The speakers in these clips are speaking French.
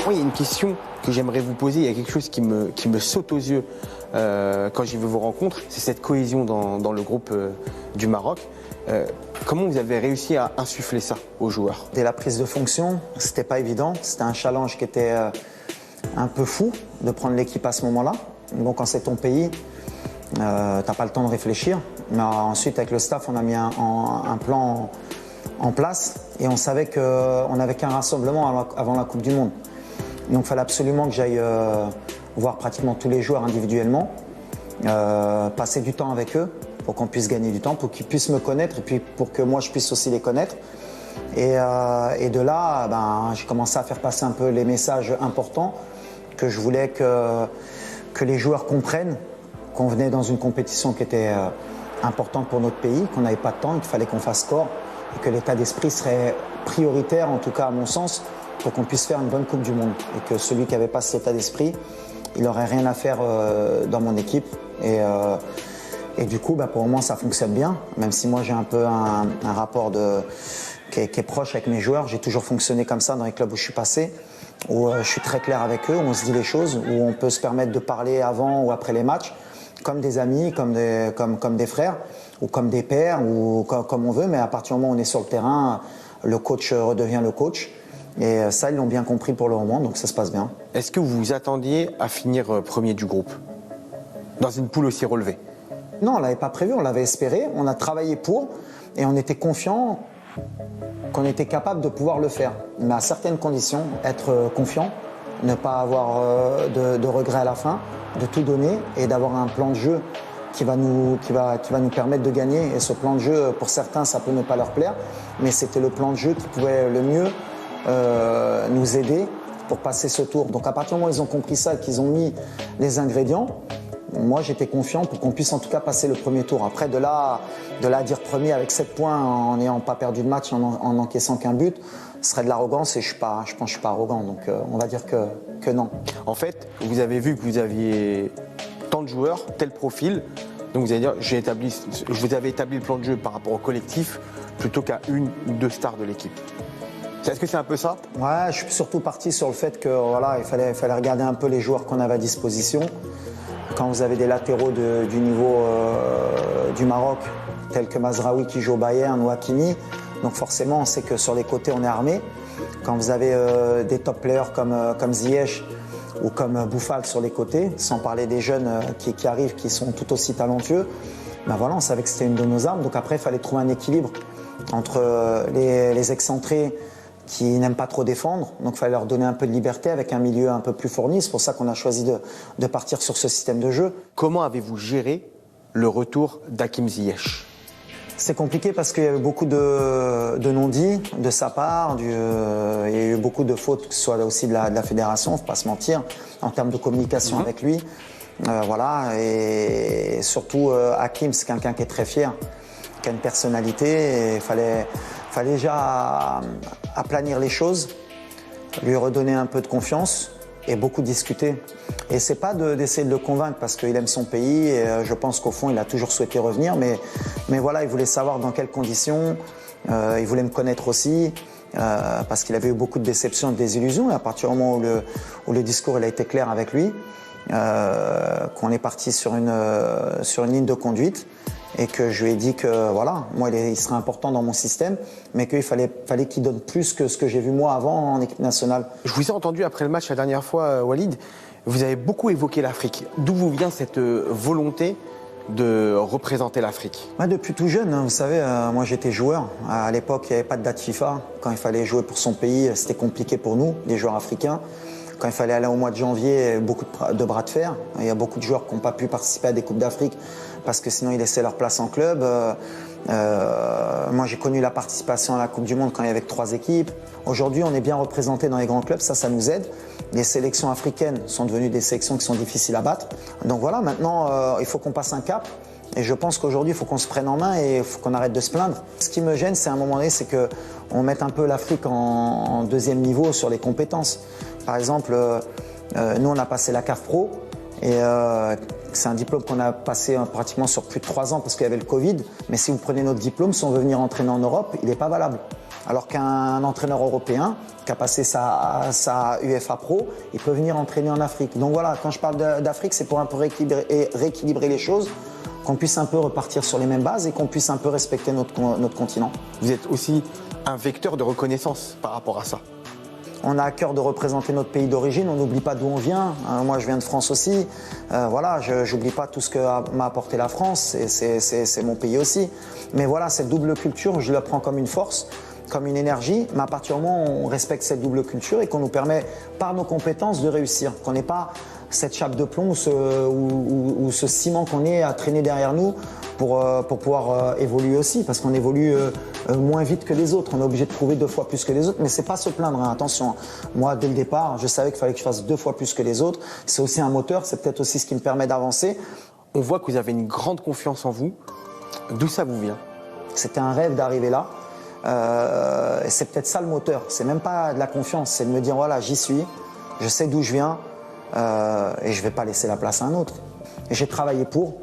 Moi, il y a une question que j'aimerais vous poser. Il y a quelque chose qui me saute aux yeux quand j'y vais vous rencontre. C'est cette cohésion dans le groupe du Maroc. Comment vous avez réussi à insuffler ça aux joueurs? Dès la prise de fonction, c'était pas évident. C'était un challenge qui était un peu fou de prendre l'équipe à ce moment-là. Donc quand c'est ton pays, t'as pas le temps de réfléchir. Mais ensuite, avec le staff, on a mis un plan en place et on savait qu'on n'avait qu'un rassemblement avant la Coupe du Monde. Donc il fallait absolument que j'aille voir pratiquement tous les joueurs individuellement, passer du temps avec eux pour qu'on puisse gagner du temps, pour qu'ils puissent me connaître et puis pour que moi je puisse aussi les connaître. Et de là, j'ai commencé à faire passer un peu les messages importants que je voulais que les joueurs comprennent qu'on venait dans une compétition qui était importante pour notre pays, qu'on n'avait pas de temps, qu'il fallait qu'on fasse corps et que l'état d'esprit serait prioritaire, en tout cas à mon sens, pour qu'on puisse faire une bonne Coupe du Monde. Et que celui qui n'avait pas cet état d'esprit, il n'aurait rien à faire dans mon équipe. Et du coup, pour le moment, ça fonctionne bien. Même si moi, j'ai un peu un rapport qui est proche avec mes joueurs. J'ai toujours fonctionné comme ça dans les clubs où je suis passé, où je suis très clair avec eux, où on se dit les choses, où on peut se permettre de parler avant ou après les matchs, comme des amis, comme des frères, ou comme des pères, ou comme on veut. Mais à partir du moment où on est sur le terrain, le coach redevient le coach. Et ça, ils l'ont bien compris pour le moment, donc ça se passe bien. Est-ce que vous vous attendiez à finir premier du groupe, dans une poule aussi relevée? Non, on ne l'avait pas prévu, on l'avait espéré, on a travaillé pour, et on était confiant qu'on était capable de pouvoir le faire. Mais à certaines conditions, être confiant, ne pas avoir de regrets à la fin, de tout donner et d'avoir un plan de jeu qui va nous permettre de gagner. Et ce plan de jeu, pour certains, ça peut ne pas leur plaire, mais c'était le plan de jeu qui pouvait le mieux nous aider pour passer ce tour. Donc à partir du moment où ils ont compris ça et qu'ils ont mis les ingrédients, moi j'étais confiant pour qu'on puisse en tout cas passer le premier tour. Après de là à dire premier avec 7 points en n'ayant pas perdu de match, en encaissant qu'un but, ce serait de l'arrogance et je pense que je suis pas arrogant, donc on va dire que non. En fait, vous avez vu que vous aviez tant de joueurs, tel profil, donc vous allez dire je vous avais établi le plan de jeu par rapport au collectif plutôt qu'à une ou deux stars de l'équipe. Est-ce que c'est un peu ça? Ouais, je suis surtout parti sur le fait que voilà, il fallait regarder un peu les joueurs qu'on avait à disposition. Quand vous avez des latéraux du niveau du Maroc, tels que Mazraoui qui joue au Bayern ou Hakimi, donc forcément on sait que sur les côtés on est armé. Quand vous avez des top players comme Ziyech ou comme Boufal sur les côtés, sans parler des jeunes qui arrivent, qui sont tout aussi talentueux, voilà, on savait que c'était une de nos armes. Donc après il fallait trouver un équilibre entre les excentrés qui n'aiment pas trop défendre, donc il fallait leur donner un peu de liberté avec un milieu un peu plus fourni. C'est pour ça qu'on a choisi de partir sur ce système de jeu. Comment avez-vous géré le retour d'Hakim Ziyech? C'est compliqué parce qu'il y avait beaucoup de non-dits de sa part, il y a eu beaucoup de fautes, que ce soit aussi de la fédération, il ne faut pas se mentir, en termes de communication avec lui. Voilà, et surtout Hakim, c'est quelqu'un qui est très fier, qui a une personnalité, et il fallait déjà aplanir les choses, lui redonner un peu de confiance et beaucoup discuter. Et c'est pas d'essayer de le convaincre parce qu'il aime son pays et je pense qu'au fond il a toujours souhaité revenir, mais voilà, il voulait savoir dans quelles conditions, il voulait me connaître aussi parce qu'il avait eu beaucoup de déceptions et de désillusions, et à partir du moment où le discours il a été clair avec lui, qu'on est parti sur une ligne de conduite, et que je lui ai dit que voilà, moi il serait important dans mon système, mais qu'il fallait qu'il donne plus que ce que j'ai vu moi avant en équipe nationale. Je vous ai entendu après le match la dernière fois, Walid, vous avez beaucoup évoqué l'Afrique. D'où vous vient cette volonté de représenter l'Afrique? Depuis tout jeune, vous savez, moi j'étais joueur. À l'époque, il n'y avait pas de date FIFA. Quand il fallait jouer pour son pays, c'était compliqué pour nous, les joueurs africains. Quand il fallait aller au mois de janvier, beaucoup de bras de fer. Il y a beaucoup de joueurs qui n'ont pas pu participer à des Coupes d'Afrique parce que sinon ils laissaient leur place en club. Moi j'ai connu la participation à la Coupe du Monde quand il y avait 3 équipes. Aujourd'hui on est bien représenté dans les grands clubs, ça nous aide. Les sélections africaines sont devenues des sélections qui sont difficiles à battre. Donc voilà, maintenant il faut qu'on passe un cap. Et je pense qu'aujourd'hui, il faut qu'on se prenne en main et il faut qu'on arrête de se plaindre. Ce qui me gêne, c'est à un moment donné, c'est qu'on mette un peu l'Afrique en deuxième niveau sur les compétences. Par exemple, nous, on a passé la CAF Pro et c'est un diplôme qu'on a passé pratiquement sur plus de 3 ans parce qu'il y avait le Covid. Mais si vous prenez notre diplôme, si on veut venir entraîner en Europe, il n'est pas valable. Alors qu'un entraîneur européen qui a passé sa UEFA Pro, il peut venir entraîner en Afrique. Donc voilà, quand je parle d'Afrique, c'est pour un peu rééquilibrer les choses, qu'on puisse un peu repartir sur les mêmes bases et qu'on puisse un peu respecter notre continent. Vous êtes aussi un vecteur de reconnaissance par rapport à ça. On a à cœur de représenter notre pays d'origine, on n'oublie pas d'où on vient. Moi, je viens de France aussi. Voilà, je n'oublie pas tout ce que m'a apporté la France, c'est mon pays aussi. Mais voilà, cette double culture, je la prends comme une force, comme une énergie, mais à partir du moment où on respecte cette double culture et qu'on nous permet, par nos compétences, de réussir. Qu'on n'ait pas cette chape de plomb ou ce ciment qu'on est à traîner derrière nous pour pouvoir évoluer aussi, parce qu'on évolue moins vite que les autres. On est obligé de prouver 2 fois plus que les autres, mais c'est pas se plaindre, hein. Attention, moi, dès le départ, je savais qu'il fallait que je fasse 2 fois plus que les autres. C'est aussi un moteur, c'est peut-être aussi ce qui me permet d'avancer. On voit que vous avez une grande confiance en vous. D'où ça vous vient? C'était un rêve d'arriver là. Et c'est peut-être ça le moteur. C'est même pas de la confiance, c'est de me dire voilà, j'y suis, je sais d'où je viens et je vais pas laisser la place à un autre. Et j'ai travaillé pour,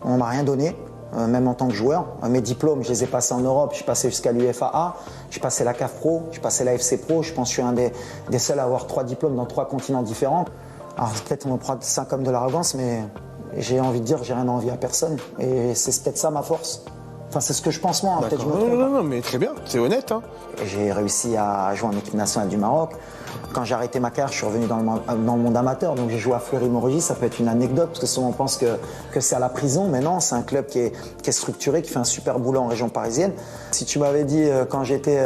on m'a rien donné, même en tant que joueur. Mes diplômes, je les ai passés en Europe, je suis passé jusqu'à l'UFAA, j'ai passé la CAF Pro, j'ai passé la FC Pro, je pense que je suis un des seuls à avoir 3 diplômes dans 3 continents différents. Alors peut-être on me prend ça comme de l'arrogance, mais j'ai envie de dire, j'ai rien envie à personne. Et c'est peut-être ça ma force. Enfin, c'est ce que je pense moi, peut-être je me trompe. Non, mais très bien, c'est honnête. Hein. J'ai réussi à jouer en équipe nationale du Maroc. Quand j'ai arrêté ma carrière, je suis revenu dans le monde amateur. Donc j'ai joué à Fleury-Mérogis, ça peut être une anecdote, parce que souvent on pense que c'est à la prison, mais non, c'est un club qui est structuré, qui fait un super boulot en région parisienne. Si tu m'avais dit, quand j'étais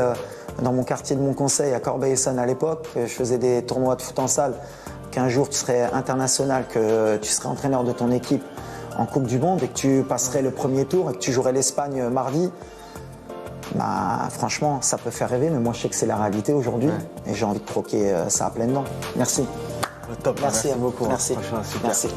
dans mon quartier de Montconseil, à Corbeil-Essonnes à l'époque, que je faisais des tournois de foot en salle, qu'un jour tu serais international, que tu serais entraîneur de ton équipe en Coupe du Monde et que tu passerais le premier tour et que tu jouerais l'Espagne mardi, bah, franchement, ça peut faire rêver, mais moi je sais que c'est la réalité aujourd'hui et j'ai envie de croquer ça à pleines dents. Merci. Top, Merci beaucoup. Merci. Franchement, super. Merci.